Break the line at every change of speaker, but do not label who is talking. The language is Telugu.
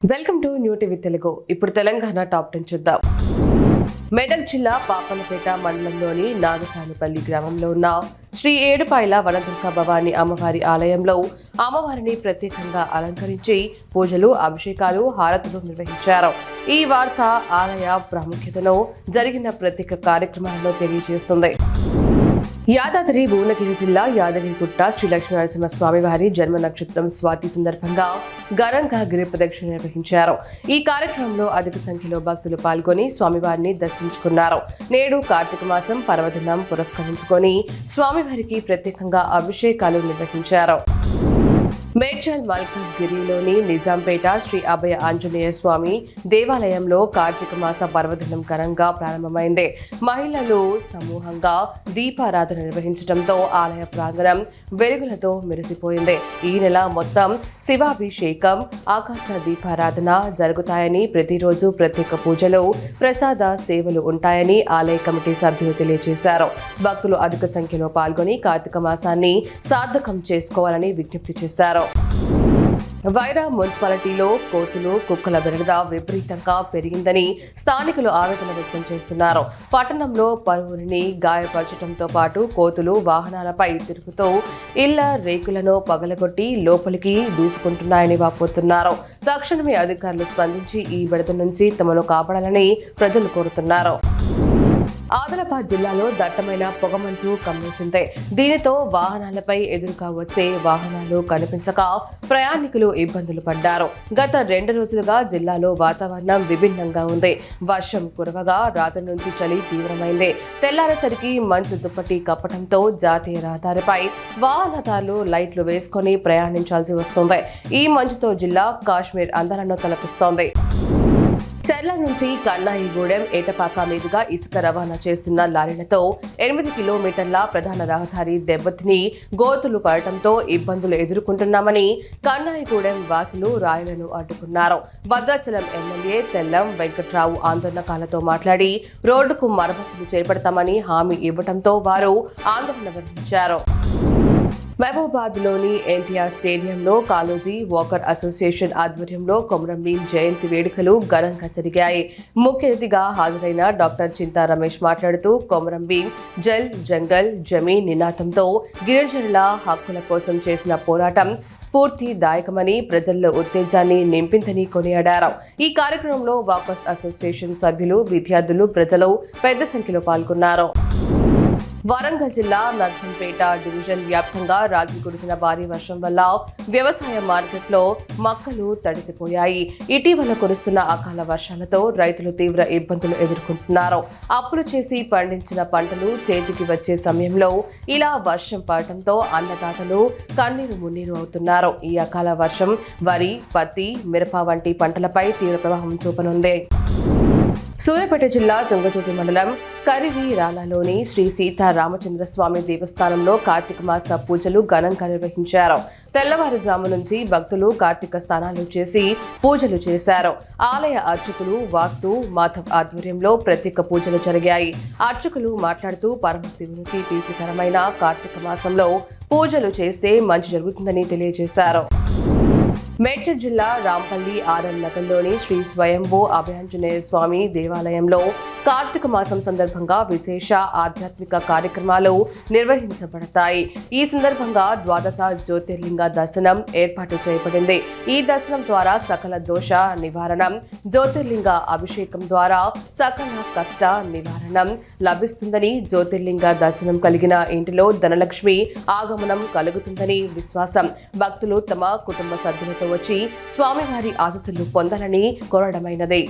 Welcome to new TV Telugu. ఇప్పుడు తెలంగాణ టాప్ 10 చూద్దాం. మెదక్ జిల్లా పాపనపేట మండలంలోని నాగసానిపల్లి గ్రామంలో ఉన్న శ్రీ ఏడుపాయల వనదుర్గ భవానీ అమ్మవారి ఆలయంలో అమ్మవారిని ప్రత్యేకంగా అలంకరించి పూజలు, అభిషేకాలు, హారతులు నిర్వహించారు. ఈ వార్త ఆలయ ప్రాముఖ్యతను, జరిగిన ప్రత్యేక కార్యక్రమాలను తెలియజేస్తుంది. యాదాద్రి భువనగిరి జిల్లా యాదగిరిగుట్ట శ్రీ లక్ష్మీనరసింహస్వామి వారి జన్మ నక్షత్రం స్వాతి సందర్భంగా ఘనంగా గిరి ప్రదక్షిణ నిర్వహించారు. ఈ కార్యక్రమంలో అధిక సంఖ్యలో భక్తులు పాల్గొని స్వామివారిని దర్శించుకున్నారు. నేడు కార్తీక మాసం పర్వదినం పురస్కరించుకొని స్వామివారికి ప్రత్యేకంగా అభిషేకాలు నిర్వహించారు. మేడ్చల్ మల్కాజ్గిరిలోని నిజాంపేట శ్రీ అభయ ఆంజనేయ స్వామి దేవాలయంలో కార్తీక మాస పర్వదినం ఘనంగా ప్రారంభమైంది. మహిళలు సమూహంగా దీపారాధన నిర్వహించడంతో ఆలయ ప్రాంగణం వెలుగులతో మెరిసిపోయింది. ఈ నెల మొత్తం శివాభిషేకం, ఆకాశ దీపారాధన జరుగుతాయని, ప్రతిరోజు ప్రత్యేక పూజలు, ప్రసాద సేవలు ఉంటాయని ఆలయ కమిటీ సభ్యులు తెలియజేశారు. భక్తులు అధిక సంఖ్యలో పాల్గొని కార్తీక మాసాన్ని సార్థకం చేసుకోవాలని విజ్ఞప్తి చేశారు. వైరా మున్సిపాలిటీలో కోతులు, కుక్కల బెడద విపరీతంగా పెరిగిందని స్థానికులు ఆవేదన వ్యక్తం చేస్తున్నారు. పట్టణంలో పలువురిని గాయపరచడంతో పాటు కోతులు వాహనాలపై తిరుగుతూ ఇళ్ల రేకులను పగలగొట్టి లోపలికి దూసుకుంటున్నాయని వాపోతున్నారు. తక్షణమే అధికారులు స్పందించి ఈ బెడద నుంచి తమను కాపాడాలని ప్రజలు కోరుతున్నారు. ఆదిలాబాద్ జిల్లాలో దట్టమైన పొగమంచు కమ్మేసింది. దీనితో వాహనాలపై ఎదురుగా వచ్చే వాహనాలు కనిపించక ప్రయాణికులు ఇబ్బందులు పడ్డారు. గత 2 రోజులుగా జిల్లాలో వాతావరణం విభిన్నంగా ఉంది. వర్షం కురవగా రాత్రి నుంచి చలి తీవ్రమైంది. తెల్లారేసరికి మంచు దుప్పటి కప్పడంతో జాతీయ రహదారిపై వాహనదారులు లైట్లు వేసుకొని ప్రయాణించాల్సి వస్తుంది. ఈ మంచుతో జిల్లా కాశ్మీర్ అందాలను తలపిస్తోంది. చెర్ల నుంచి కన్నాయిగూడెం ఏటపాక మీదుగా ఇసుక రవాణా చేస్తున్న లారీలతో 8 కిలోమీటర్ల ప్రధాన రహదారి దెబ్బతిని గోతులు పడటంతో ఇబ్బందులు ఎదుర్కొంటున్నామని కన్నాయిగూడెం వాసులు రాయిలను అడ్డుకున్నారు. భద్రాచలం ఎమ్మెల్యే తెల్లం వెంకట్రావు ఆందోళనకారులతో మాట్లాడి రోడ్డుకు మరమ్మతులు చేపడతామని హామీ ఇవ్వడంతో వారు ఆందోళన వివరించారు. మహబూబాబాద్లోని ఎన్టీఆర్ స్టేడియంలో కాళోజీ వాకర్ అసోసియేషన్ ఆధ్వర్యంలో కొమరం భీం జయంతి వేడుకలు ఘనంగా జరిగాయి. ముఖ్య అతిథిగా హాజరైన డాక్టర్ చింతా రమేష్ మాట్లాడుతూ కొమరం భీం జల్ జంగల్ జమీన్ నినాదంతో గిరిజనుల హక్కుల కోసం చేసిన పోరాటం స్ఫూర్తిదాయకమని, ప్రజల్లో ఉత్తేజాన్ని నింపిందని కొనియాడారు. ఈ కార్యక్రమంలో వాకర్స్ అసోసియేషన్ సభ్యులు, విద్యార్థులు, ప్రజలు పెద్ద సంఖ్యలో పాల్గొన్నారు. వరంగల్ జిల్లా నర్సంపేట డివిజన్ వ్యాప్తంగా రాత్రి కురిసిన భారీ వర్షం వల్ల వ్యవసాయ మార్కెట్లో మొక్కలు తడిసిపోయాయి. ఇటీవల కురుస్తున్న అకాల వర్షాలతో రైతులు తీవ్ర ఇబ్బందులు ఎదుర్కొంటున్నారు. అప్పులు చేసి పండించిన పంటలు చేతికి వచ్చే సమయంలో ఇలా వర్షం పడటంతో అన్నదాతలు కన్నీరు మున్నీరు అవుతున్నారు. ఈ అకాల వర్షం వరి, పత్తి, మిరప వంటి పంటలపై తీవ్ర ప్రభావం చూపనుంది. సూర్యాపేట జిల్లా తుంగతుర్తి మండలం కరివీరాలలోని శ్రీ సీతారామచంద్రస్వామి దేవస్థానంలో కార్తీక మాస పూజలు ఘనంగా నిర్వహించారు. తెల్లవారుజాము నుంచి భక్తులు కార్తీక స్నానాలు చేసి పూజలు చేశారు. ఆలయ అర్చకులు వాస్తు మాధవ్ ఆధ్వర్యంలో ప్రత్యేక పూజలు జరిగాయి. అర్చకులు మాట్లాడుతూ పరమశివునికి ప్రీతికరమైన కార్తీక మాసంలో పూజలు చేస్తే మంచి జరుగుతుందని తెలియజేశారు. మేడ్చల్ జిల్లా రాంపల్లి ఆర్ఎల్ నగర్లోని శ్రీ స్వయంభూ అభయాంజనేయ స్వామి దేవాలయంలో కార్తీక మాసం సందర్భంగా విశేష ఆధ్యాత్మిక కార్యక్రమాలు నిర్వహించబడతాయి. ఈ సందర్భంగా ద్వాదశ జ్యోతిర్లింగ దర్శనం ఏర్పాటు చేయబడింది. ఈ దర్శనం ద్వారా సకల దోష నివారణం, జ్యోతిర్లింగ అభిషేకం ద్వారా సకల కష్ట నివారణం లభిస్తుందని, జ్యోతిర్లింగ దర్శనం కలిగిన ఇంటిలో ధనలక్ష్మి ఆగమనం కలుగుతుందని విశ్వాసం. భక్తులు తమ కుటుంబ సభ్యులతో వచ్చి స్వామివారి ఆశీస్సులు పొందాలని కోరడమైనది.